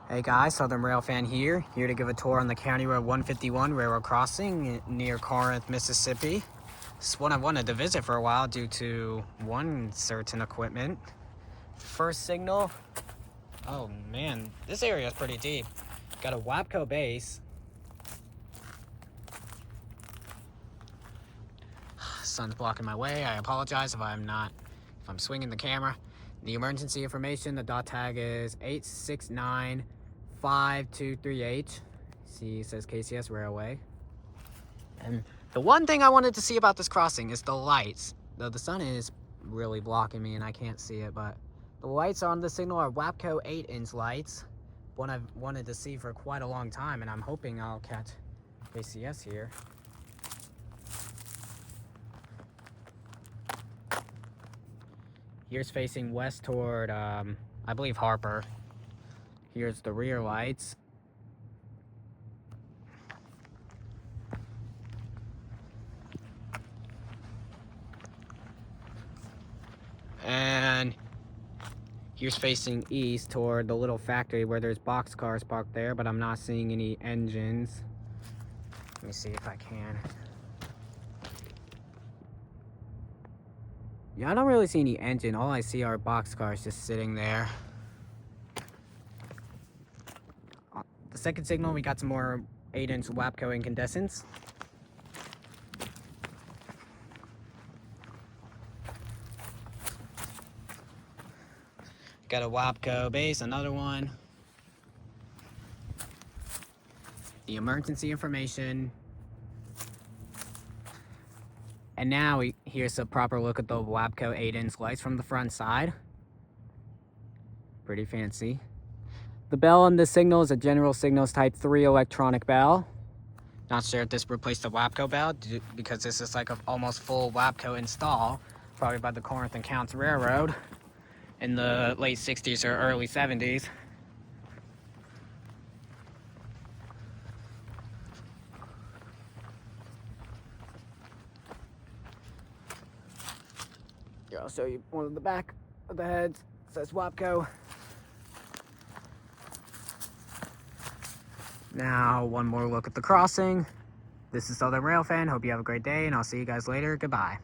Hey guys, Southern Rail fan here to give a tour on the County Road 151 railroad crossing near Corinth, Mississippi. This is one I wanted to visit for a while due to one certain equipment. First signal, oh man, this area is pretty deep. Got a WABCO base. Sun's blocking my way. I apologize if I'm swinging the camera. The emergency information, the dot tag is 8695238. See, it says KCS Railway. And the one thing I wanted to see about this crossing is the lights. Though the sun is really blocking me and I can't see it, but the lights on the signal are WABCO 8-inch lights. One I've wanted to see for quite a long time, and I'm hoping I'll catch KCS here. Here's facing west toward, I believe, Harper. Here's the rear lights. And here's facing east toward the little factory where there's boxcars parked there, but I'm not seeing any engines. Let me see if I can. Yeah, I don't really see any engine. All I see are boxcars just sitting there. The second signal, we got some more 8-inch WABCO Incandescents. Got a WABCO base, another one. The emergency information. And now here's a proper look at the WABCO 8-inch lights from the front side. Pretty fancy. The bell on this signal is a General Signals Type 3 electronic bell. Not sure if this replaced the WABCO bell because this is like an almost full WABCO install, probably by the Corinth and Counts Railroad in the late 60s or early 70s. Here, I'll show you one of the back of the heads. It says WABCO. Now, one more look at the crossing. This is Southern Rail Fan. Hope you have a great day, and I'll see you guys later. Goodbye.